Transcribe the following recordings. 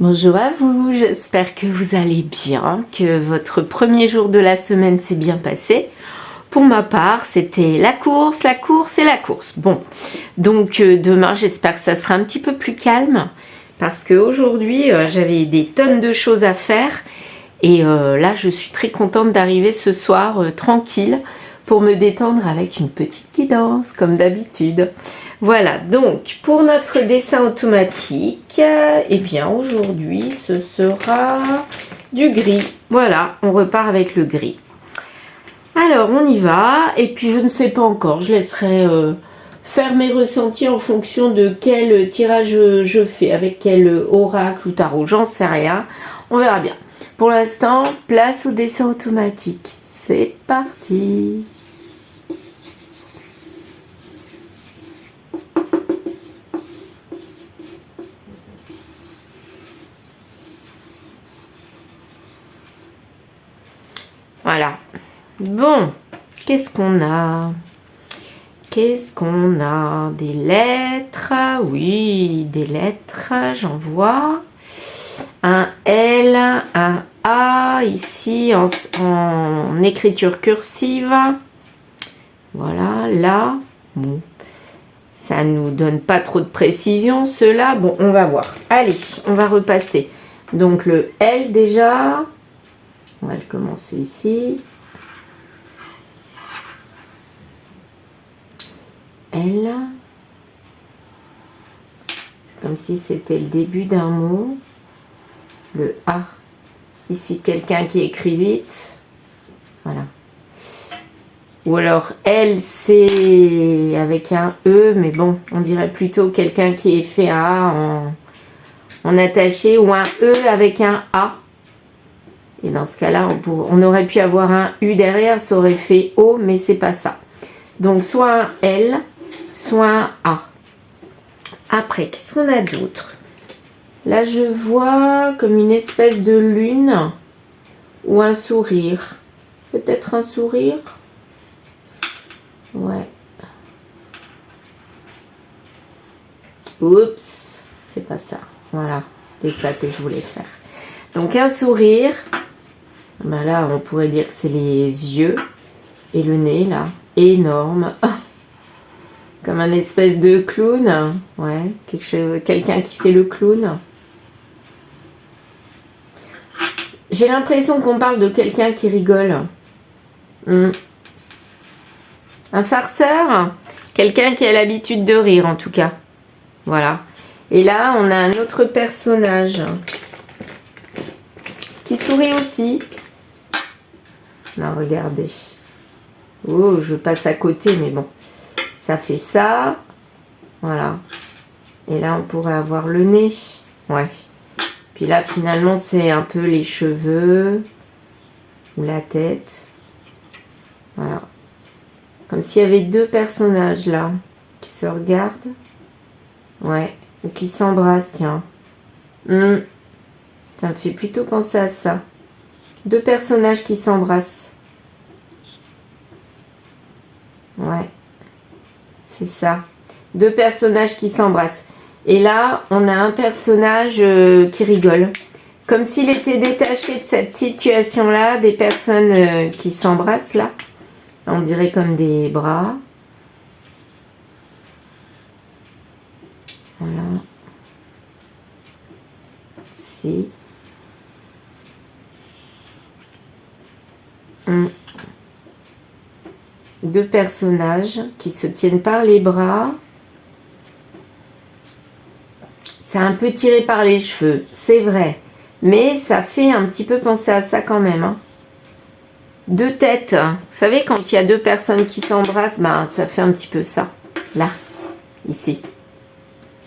Bonjour à vous, j'espère que vous allez bien, que votre premier jour de la semaine s'est bien passé. Pour ma part, c'était la course et la course. Bon, donc demain, j'espère que ça sera un petit peu plus calme parce qu'aujourd'hui, j'avais des tonnes de choses à faire et là, je suis très contente d'arriver ce soir tranquille pour me détendre avec une petite guidance, comme d'habitude. Voilà, donc pour notre dessin automatique, eh bien aujourd'hui ce sera du gris. Voilà, on repart avec le gris. Alors on y va, et puis je ne sais pas encore, je laisserai faire mes ressentis en fonction de quel tirage je fais, avec quel oracle ou tarot, j'en sais rien, on verra bien. Pour l'instant, place au dessin automatique. C'est parti! Voilà. Bon, qu'est-ce qu'on a? Qu'est-ce qu'on a? Des lettres. Oui, des lettres, j'en vois. Un L, un A, ici en écriture cursive. Voilà, là. Bon, ça nous donne pas trop de précision, ceux-là. Bon, on va voir. Allez, on va repasser. Donc le L déjà. On va le commencer ici. L. C'est comme si c'était le début d'un mot. Le A. Ici, quelqu'un qui écrit vite. Voilà. Ou alors L, c'est avec un E, mais bon, on dirait plutôt quelqu'un qui est fait un A en attaché, ou un E avec un A. Et dans ce cas-là, on aurait pu avoir un U derrière, ça aurait fait O, mais c'est pas ça. Donc soit un L, soit un A. Après, qu'est-ce qu'on a d'autre? Là, je vois comme une espèce de lune ou un sourire. Peut-être un sourire? Ouais. Oups, c'est pas ça. Voilà, c'était ça que je voulais faire. Donc un sourire. Ben là, on pourrait dire que c'est les yeux et le nez, là. Énorme. Comme un espèce de clown. Ouais, quelqu'un qui fait le clown. J'ai l'impression qu'on parle de quelqu'un qui rigole. Un farceur. Quelqu'un qui a l'habitude de rire, en tout cas. Voilà. Et là, on a un autre personnage qui sourit aussi. Là, regardez. Oh, je passe à côté, mais bon. Ça fait ça. Voilà. Et là, on pourrait avoir le nez. Ouais. Puis là, finalement, c'est un peu les cheveux ou la tête. Voilà. Comme s'il y avait deux personnages là qui se regardent. Ouais. Ou qui s'embrassent, tiens. Ça me fait plutôt penser à ça. Deux personnages qui s'embrassent. Ouais. C'est ça. Deux personnages qui s'embrassent. Et là, on a un personnage qui rigole. Comme s'il était détaché de cette situation-là, des personnes qui s'embrassent là. On dirait comme des bras. Voilà. Ici. Deux personnages qui se tiennent par les bras. C'est un peu tiré par les cheveux, c'est vrai. Mais ça fait un petit peu penser à ça quand même. Hein. Deux têtes. Vous savez, quand il y a deux personnes qui s'embrassent, ben, ça fait un petit peu ça. Là, ici.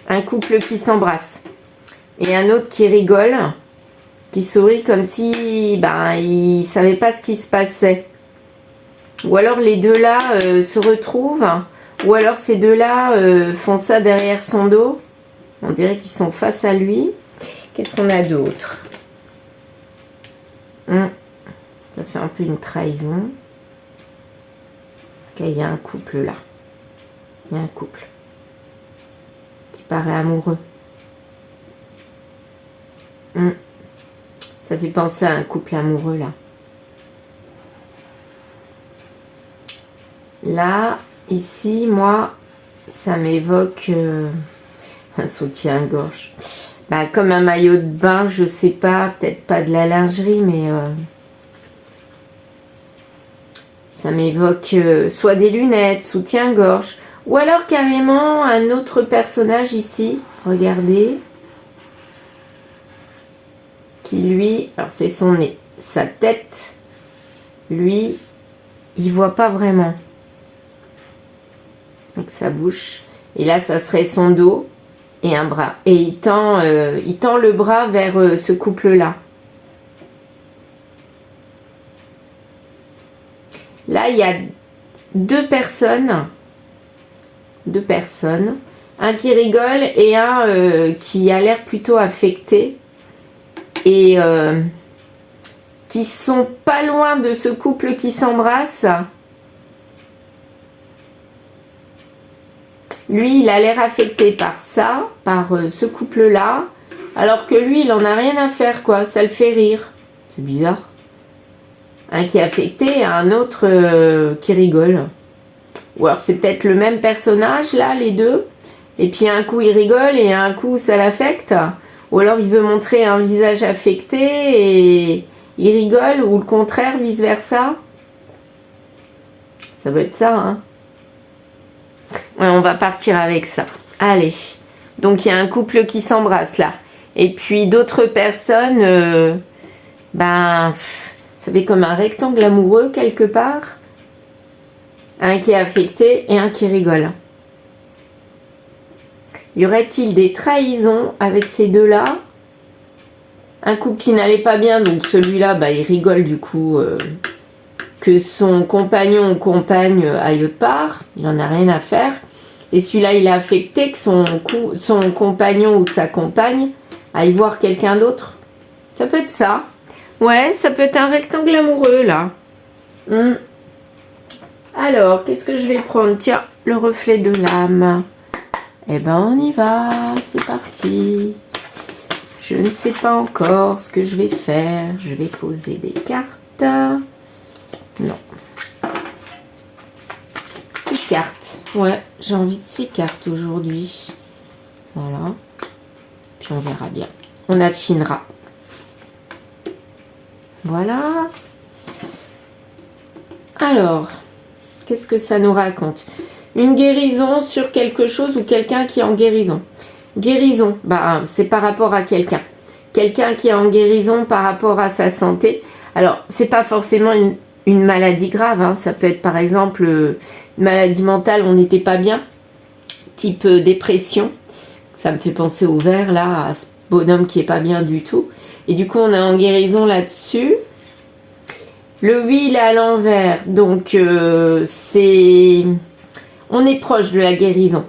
Un couple qui s'embrasse. Et un autre qui rigole, qui sourit comme si ben, il ne savait pas ce qui se passait. Ou alors les deux là se retrouvent. Ou alors ces deux là font ça derrière son dos. On dirait qu'ils sont face à lui. Qu'est-ce qu'on a d'autre? Ça fait un peu une trahison. Okay, il y a un couple là. Il y a un couple qui paraît amoureux. Ça fait penser à un couple amoureux, là. Là, ici, moi, ça m'évoque un soutien-gorge. Bah, comme un maillot de bain, je sais pas, peut-être pas de la lingerie, mais ça m'évoque soit des lunettes, soutien-gorge, ou alors carrément un autre personnage ici, regardez, qui lui, alors c'est son nez, sa tête, lui, il voit pas vraiment. Donc sa bouche, et là ça serait son dos et un bras. Et il tend le bras vers ce couple-là. Là, il y a deux personnes, un qui rigole et un qui a l'air plutôt affecté et qui sont pas loin de ce couple qui s'embrasse. Lui, il a l'air affecté par ça, par ce couple-là, alors que lui, il en a rien à faire, quoi. Ça le fait rire. C'est bizarre. Un qui est affecté et un autre qui rigole. Ou alors c'est peut-être le même personnage, là, les deux. Et puis un coup, il rigole et un coup, ça l'affecte. Ou alors il veut montrer un visage affecté et il rigole, ou le contraire, vice-versa. Ça peut être ça, hein. Ouais, on va partir avec ça. Allez. Donc il y a un couple qui s'embrasse là. Et puis d'autres personnes, ça fait comme un rectangle amoureux quelque part. Un qui est affecté et un qui rigole. Y aurait-il des trahisons avec ces deux-là? Un couple qui n'allait pas bien, donc celui-là, il rigole du coup que son compagnon ou compagne aille autre part. Il n'en a rien à faire. Et celui-là, il est affecté que son compagnon ou sa compagne aille voir quelqu'un d'autre. Ça peut être ça. Ouais, ça peut être un rectangle amoureux, là. Alors, qu'est-ce que je vais prendre? Tiens, le reflet de l'âme. Eh ben, on y va. C'est parti. Je ne sais pas encore ce que je vais faire. Je vais poser des cartes. Non. Ces cartes. Ouais, j'ai envie de ces cartes aujourd'hui. Voilà. Puis on verra bien. On affinera. Voilà. Alors, qu'est-ce que ça nous raconte? Une guérison sur quelque chose ou quelqu'un qui est en guérison. Guérison, c'est par rapport à quelqu'un. Quelqu'un qui est en guérison par rapport à sa santé. Alors, c'est pas forcément une maladie grave, hein. Ça peut être par exemple une maladie mentale, on n'était pas bien, type dépression. Ça me fait penser au vert là, à ce bonhomme qui est pas bien du tout. Et du coup, on est en guérison là-dessus. Le 8, il est à l'envers, donc on est proche de la guérison.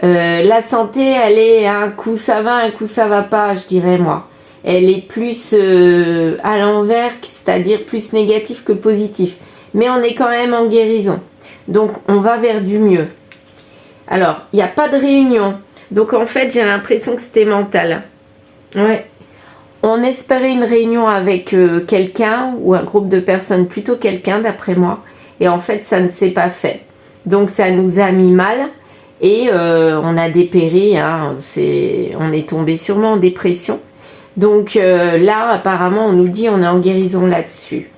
La santé, elle est un coup ça va, un coup ça va pas, je dirais moi. Elle est plus à l'envers, c'est-à-dire plus négatif que positif. Mais on est quand même en guérison. Donc, on va vers du mieux. Alors, il n'y a pas de réunion. Donc, en fait, j'ai l'impression que c'était mental. Ouais. On espérait une réunion avec quelqu'un ou un groupe de personnes, plutôt quelqu'un d'après moi. Et en fait, ça ne s'est pas fait. Donc, ça nous a mis mal. Et on a dépéri. Hein, on est tombé sûrement en dépression. Donc là, apparemment, on nous dit on est en guérison là-dessus.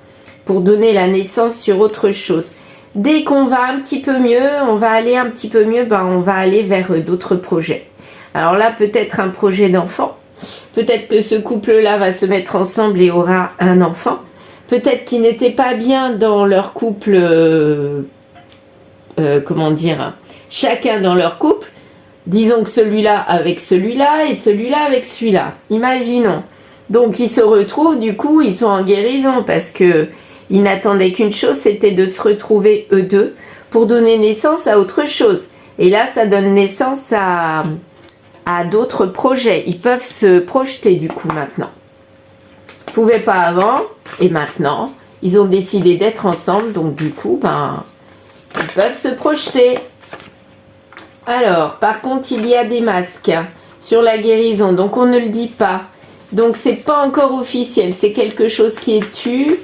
Pour donner la naissance sur autre chose. Dès qu'on va un petit peu mieux, on va aller un petit peu mieux, on va aller vers d'autres projets. Alors là, peut-être un projet d'enfant. Peut-être que ce couple-là va se mettre ensemble et aura un enfant. Peut-être qu'ils n'étaient pas bien dans leur couple, chacun dans leur couple. Disons que celui-là avec celui-là et celui-là avec celui-là. Imaginons. Donc ils se retrouvent, du coup, ils sont en guérison parce que ils n'attendaient qu'une chose, c'était de se retrouver eux deux pour donner naissance à autre chose. Et là, ça donne naissance à d'autres projets. Ils peuvent se projeter du coup maintenant. Ils ne pouvaient pas avant et maintenant, ils ont décidé d'être ensemble. Donc du coup, ils peuvent se projeter. Alors, par contre, il y a des masques sur la guérison. Donc on ne le dit pas. Donc c'est pas encore officiel, c'est quelque chose qui est tu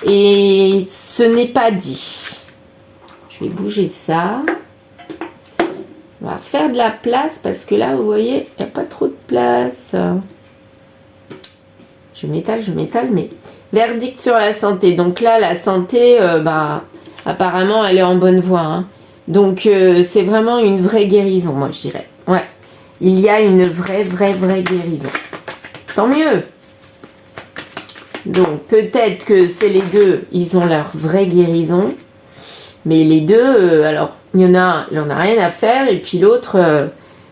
et ce n'est pas dit. Je vais bouger ça. On va faire de la place parce que là, vous voyez, il n'y a pas trop de place. Je m'étale, mais... Verdict sur la santé. Donc là, la santé, apparemment, elle est en bonne voie. Hein. Donc, c'est vraiment une vraie guérison, moi, je dirais. Ouais, il y a une vraie guérison. Tant mieux. Donc, peut-être que c'est les deux, ils ont leur vraie guérison. Mais les deux, alors, il y en a un, il en a rien à faire. Et puis l'autre,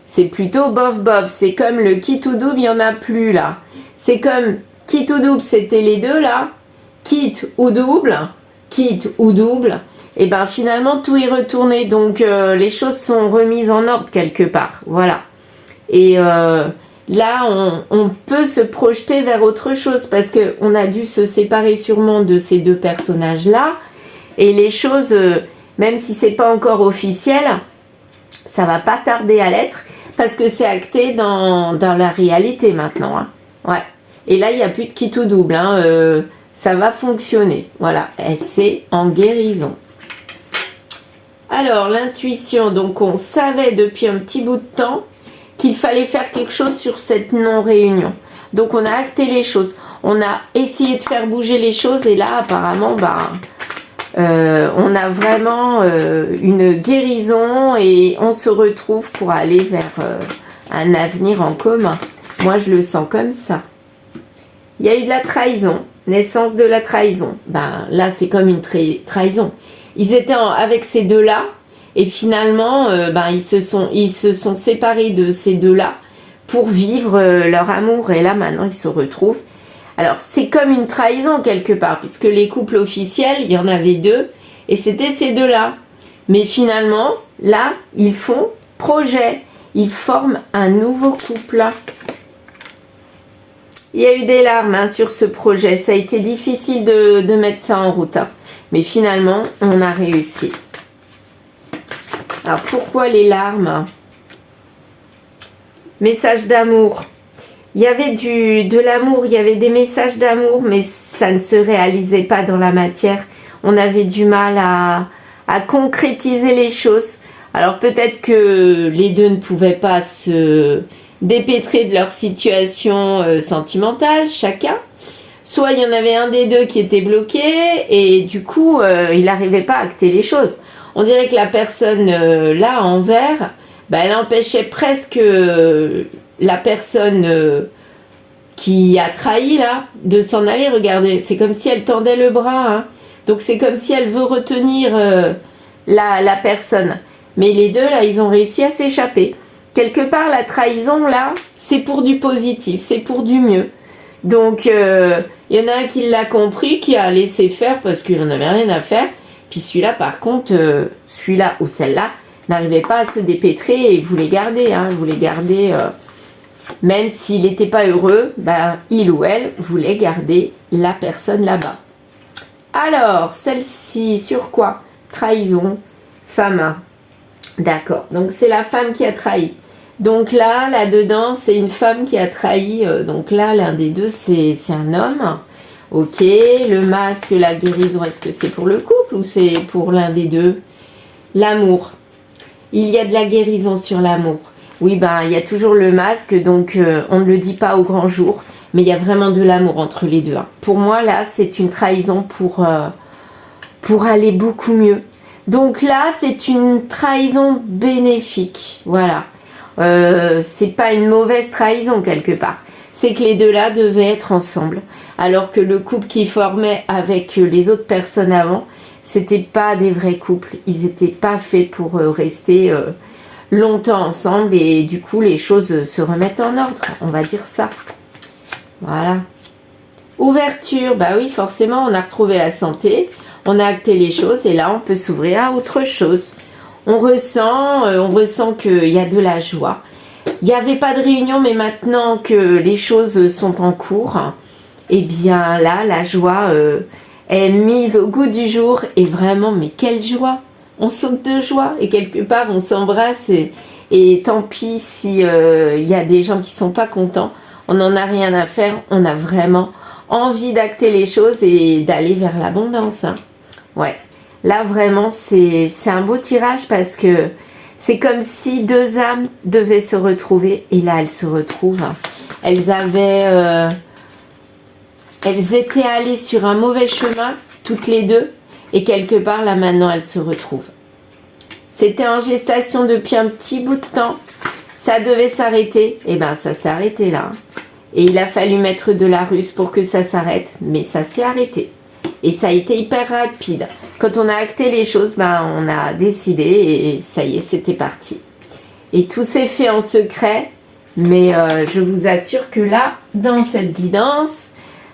c'est plutôt bof. C'est comme le kit ou double, il n'y en a plus, là. C'est comme kit ou double, c'était les deux, là. Kit ou double. Et ben finalement, tout est retourné. Donc, les choses sont remises en ordre quelque part. Voilà. Et là, on peut se projeter vers autre chose parce qu'on a dû se séparer sûrement de ces deux personnages-là. Et les choses, même si c'est pas encore officiel, ça va pas tarder à l'être parce que c'est acté dans la réalité maintenant. Hein. Ouais. Et là, il n'y a plus de kit ou double. Hein. Ça va fonctionner. Voilà. C'est en guérison. Alors, l'intuition. Donc, on savait depuis un petit bout de temps qu'il fallait faire quelque chose sur cette non-réunion. Donc, on a acté les choses. On a essayé de faire bouger les choses et là, apparemment, on a vraiment une guérison et on se retrouve pour aller vers un avenir en commun. Moi, je le sens comme ça. Il y a eu de la trahison, naissance de la trahison. Là, c'est comme une trahison. Ils étaient avec ces deux-là et finalement, ils se sont séparés de ces deux-là pour vivre leur amour. Et là, maintenant, ils se retrouvent. Alors, c'est comme une trahison quelque part, puisque les couples officiels, il y en avait deux, et c'était ces deux-là. Mais finalement, là, ils font projet. Ils forment un nouveau couple. Il y a eu des larmes sur ce projet. Ça a été difficile de mettre ça en route. Hein. Mais finalement, on a réussi. Alors, pourquoi les larmes? Message d'amour. Il y avait de l'amour, il y avait des messages d'amour, mais ça ne se réalisait pas dans la matière. On avait du mal à concrétiser les choses. Alors peut-être que les deux ne pouvaient pas se dépêtrer de leur situation sentimentale, chacun. Soit il y en avait un des deux qui était bloqué et du coup, il n'arrivait pas à acter les choses. On dirait que la personne là, en vert, elle empêchait presque... la personne qui a trahi là, de s'en aller, regardez, c'est comme si elle tendait le bras, hein. Donc c'est comme si elle veut retenir la personne. Mais les deux là, ils ont réussi à s'échapper. Quelque part, la trahison là, c'est pour du positif, c'est pour du mieux. Donc il y en a un qui l'a compris, qui a laissé faire parce qu'il n'en avait rien à faire. Puis celui-là, par contre, celui-là ou celle-là, n'arrivait pas à se dépêtrer et voulait garder, hein, même s'il n'était pas heureux, il ou elle voulait garder la personne là-bas. Alors, celle-ci, sur quoi? Trahison, femme. D'accord, donc c'est la femme qui a trahi. Donc là-dedans, c'est une femme qui a trahi. Donc là, l'un des deux, c'est un homme. Ok, le masque, la guérison, est-ce que c'est pour le couple ou c'est pour l'un des deux? L'amour. Il y a de la guérison sur l'amour. Oui, il y a toujours le masque, donc on ne le dit pas au grand jour, mais il y a vraiment de l'amour entre les deux. Hein. Pour moi, là, c'est une trahison pour aller beaucoup mieux. Donc là, c'est une trahison bénéfique. Voilà. C'est pas une mauvaise trahison quelque part. C'est que les deux-là devaient être ensemble. Alors que le couple qu'ils formaient avec les autres personnes avant, c'était pas des vrais couples. Ils n'étaient pas faits pour rester longtemps ensemble et du coup les choses se remettent en ordre. On va dire ça. Voilà. Ouverture. Oui, forcément, on a retrouvé la santé. On a acté les choses et là, on peut s'ouvrir à autre chose. On ressent qu'il y a de la joie. Il n'y avait pas de réunion, mais maintenant que les choses sont en cours, eh bien là, la joie est mise au goût du jour. Et vraiment, mais quelle joie! On saute de joie et quelque part, on s'embrasse. Et tant pis s'il y a des gens qui ne sont pas contents. on n'en a rien à faire, on a vraiment envie d'acter les choses et d'aller vers l'abondance. Hein. Ouais, là vraiment c'est un beau tirage parce que c'est comme si deux âmes devaient se retrouver et là elles se retrouvent. Elles étaient allées sur un mauvais chemin toutes les deux et quelque part là maintenant elles se retrouvent. C'était en gestation depuis un petit bout de temps, ça devait s'arrêter, et ben ça s'est arrêté là. Et il a fallu mettre de la ruse pour que ça s'arrête, mais ça s'est arrêté. Et ça a été hyper rapide. Quand on a acté les choses, ben, on a décidé et ça y est, c'était parti. Et tout s'est fait en secret, mais je vous assure que là, dans cette guidance,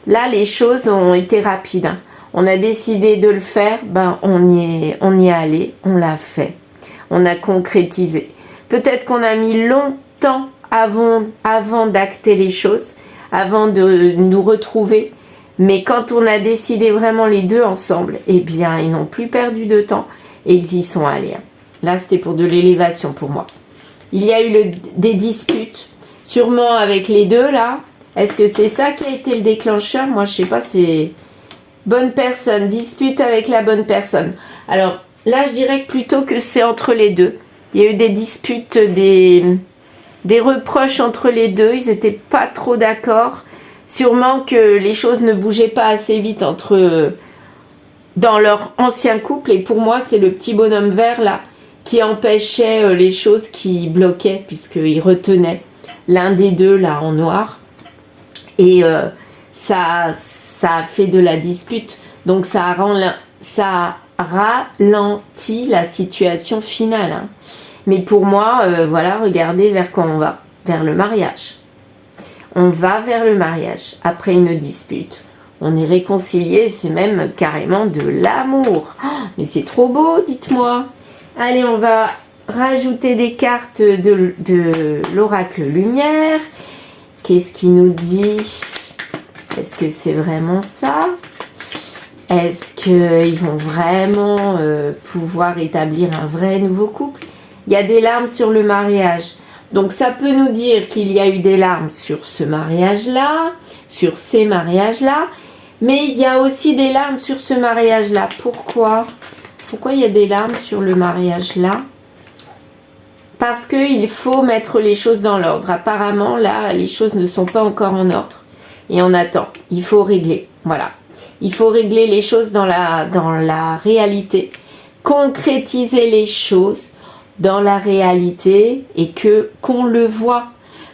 là, les choses ont été rapides. On a décidé de le faire, ben, on y est allé, on l'a fait. On a concrétisé. Peut-être qu'on a mis longtemps avant d'acter les choses, avant de nous retrouver. Mais quand on a décidé vraiment les deux ensemble, eh bien, ils n'ont plus perdu de temps et ils y sont allés. Là, c'était pour de l'élévation pour moi. Il y a eu des disputes, sûrement avec les deux, là. Est-ce que c'est ça qui a été le déclencheur? Moi, je sais pas, c'est bonne personne, dispute avec la bonne personne. Alors, là, je dirais plutôt que c'est entre les deux. Il y a eu des disputes, des reproches entre les deux. Ils n'étaient pas trop d'accord. Sûrement que les choses ne bougeaient pas assez vite entre eux dans leur ancien couple. Et pour moi, c'est le petit bonhomme vert là qui empêchait les choses, qui bloquaient puisqu'il retenait l'un des deux là en noir. Et ça a fait de la dispute. Donc ça a ralenti la situation finale. Hein. Mais pour moi, voilà, regardez vers quoi on va. Vers le mariage. On va vers le mariage. Après une dispute, on est réconcilié, c'est même carrément de l'amour. Oh, mais c'est trop beau, dites-moi. Allez, on va rajouter des cartes de l'oracle lumière. Qu'est-ce qu'il nous dit? Est-ce que c'est vraiment ça? Est-ce qu'ils vont vraiment pouvoir établir un vrai nouveau couple? Il y a des larmes sur le mariage. Donc ça peut nous dire qu'il y a eu des larmes sur ce mariage-là, sur ces mariages-là, mais il y a aussi des larmes sur ce mariage-là. Pourquoi? Pourquoi il y a des larmes sur le mariage-là? Parce qu'il faut mettre les choses dans l'ordre. Apparemment, là, les choses ne sont pas encore en ordre. Et on attend. Il faut régler. Voilà. Il faut régler les choses dans la réalité. Concrétiser les choses dans la réalité et qu'on le voit.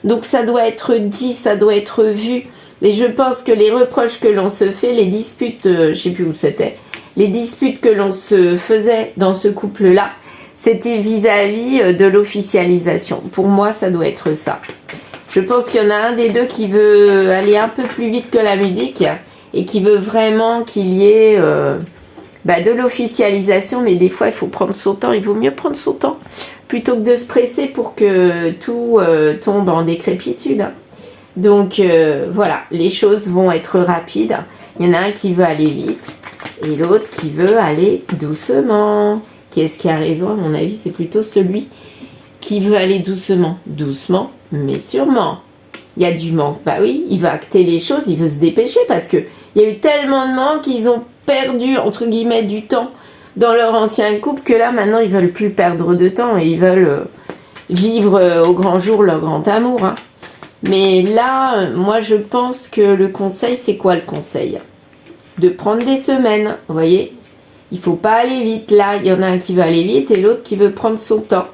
Donc ça doit être dit, ça doit être vu. Et je pense que les reproches que l'on se fait, les disputes, je sais plus où c'était, les disputes que l'on se faisait dans ce couple-là, c'était vis-à-vis de l'officialisation. Pour moi, ça doit être ça. Je pense qu'il y en a un des deux qui veut aller un peu plus vite que la musique et qui veut vraiment qu'il y ait de l'officialisation, mais des fois il faut prendre son temps, il vaut mieux prendre son temps plutôt que de se presser pour que tout tombe en décrépitude. Donc voilà, les choses vont être rapides. Il y en a un qui veut aller vite et l'autre qui veut aller doucement. Qui est-ce qui a raison? À mon avis, c'est plutôt celui qui veut aller doucement. Doucement, mais sûrement. Il y a du manque. Bah oui, il veut acter les choses, il veut se dépêcher parce que il y a eu tellement de manque qu'ils ont perdu, entre guillemets, du temps dans leur ancien couple que là, maintenant, ils veulent plus perdre de temps et ils veulent vivre au grand jour leur grand amour. Hein. Mais là, moi, je pense que le conseil, c'est quoi le conseil? De prendre des semaines, vous voyez? Il faut pas aller vite. Là, il y en a un qui veut aller vite et l'autre qui veut prendre son temps.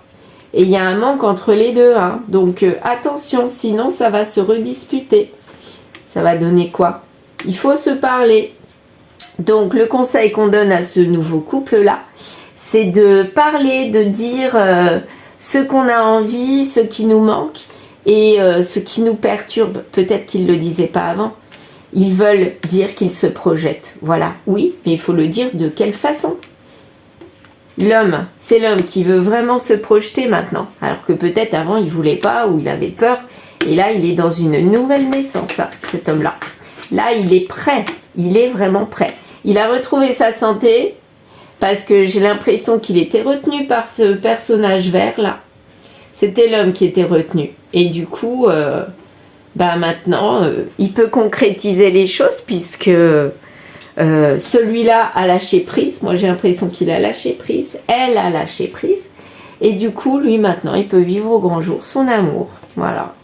Et il y a un manque entre les deux. Hein. Donc, attention, sinon, ça va se redisputer. Ça va donner quoi? Il faut se parler. Donc, le conseil qu'on donne à ce nouveau couple-là, c'est de parler, de dire ce qu'on a envie, ce qui nous manque et ce qui nous perturbe. Peut-être qu'ils ne le disaient pas avant. Ils veulent dire qu'ils se projettent. Voilà, oui, mais il faut le dire de quelle façon? L'homme, c'est l'homme qui veut vraiment se projeter maintenant. Alors que peut-être avant, il ne voulait pas ou il avait peur. Et là, il est dans une nouvelle naissance, hein, cet homme-là. Là, il est prêt. Il est vraiment prêt. Il a retrouvé sa santé parce que j'ai l'impression qu'il était retenu par ce personnage vert là. C'était l'homme qui était retenu. Et du coup, bah maintenant, il peut concrétiser les choses puisque celui-là a lâché prise. Moi, j'ai l'impression qu'il a lâché prise. Elle a lâché prise. Et du coup, lui, maintenant, il peut vivre au grand jour son amour. Voilà.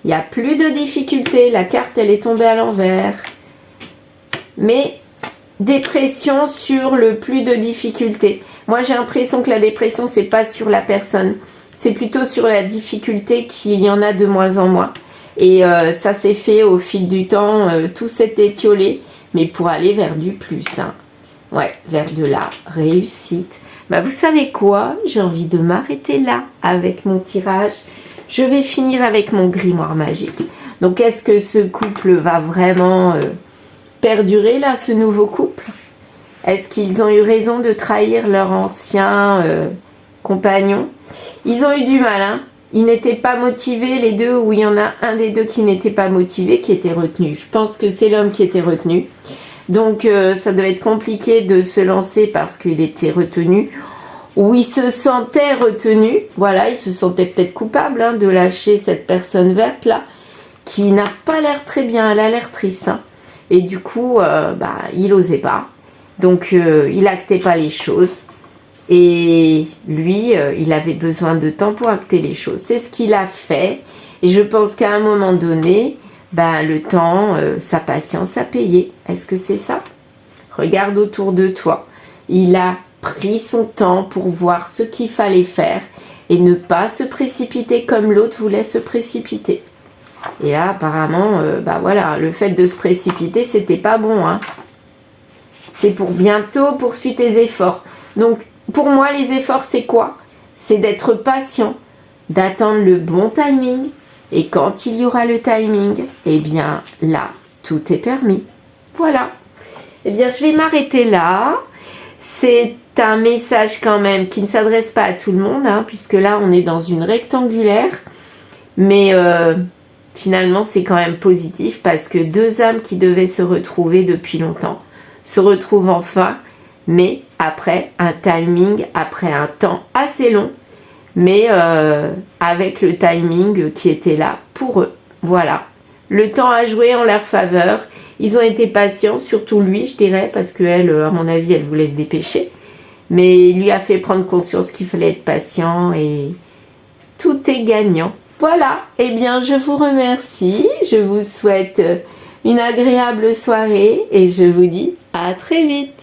Il n'y a plus de difficultés. La carte, elle est tombée à l'envers. Mais dépression sur le plus de difficultés. Moi, j'ai l'impression que la dépression, c'est pas sur la personne. C'est plutôt sur la difficulté qu'il y en a de moins en moins. Et ça s'est fait au fil du temps. Tout s'est étiolé. Mais pour aller vers du plus. Hein. Ouais, vers de la réussite. Bah, vous savez quoi? J'ai envie de m'arrêter là avec mon tirage. Je vais finir avec mon grimoire magique. Donc, est-ce que ce couple va vraiment perdurer là, ce nouveau couple? Est-ce qu'ils ont eu raison de trahir leur ancien compagnon? Ils ont eu du mal, hein. Ils n'étaient pas motivés, les deux, ou il y en a un des deux qui n'était pas motivé, qui était retenu. Je pense que c'est l'homme qui était retenu. Donc, ça devait être compliqué de se lancer parce qu'il était retenu. Ou il se sentait retenu. Voilà, il se sentait peut-être coupable hein, de lâcher cette personne verte là, qui n'a pas l'air très bien. Elle a l'air triste. Hein. Et du coup, il n'osait pas. Donc, il n'actait pas les choses. Et lui, il avait besoin de temps pour acter les choses. C'est ce qu'il a fait. Et je pense qu'à un moment donné, le temps, sa patience a payé. Est-ce que c'est ça? Regarde autour de toi. Il a pris son temps pour voir ce qu'il fallait faire et ne pas se précipiter comme l'autre voulait se précipiter. Et là, apparemment, voilà, le fait de se précipiter, c'était pas bon. Hein. C'est pour bientôt, poursuis tes efforts. Donc, pour moi, les efforts, c'est quoi? C'est d'être patient, d'attendre le bon timing. Et quand il y aura le timing, eh bien, là, tout est permis. Voilà. Eh bien, je vais m'arrêter là. C'est un message quand même qui ne s'adresse pas à tout le monde, hein, puisque là, on est dans une rectangulaire. Mais finalement, c'est quand même positif parce que deux âmes qui devaient se retrouver depuis longtemps se retrouvent enfin, mais après un timing, après un temps assez long, mais avec le timing qui était là pour eux. Voilà. Le temps a joué en leur faveur. Ils ont été patients, surtout lui, je dirais, parce qu'elle, à mon avis, elle voulait se dépêcher. Mais il lui a fait prendre conscience qu'il fallait être patient et tout est gagnant. Voilà. Eh bien, je vous remercie. Je vous souhaite une agréable soirée et je vous dis à très vite.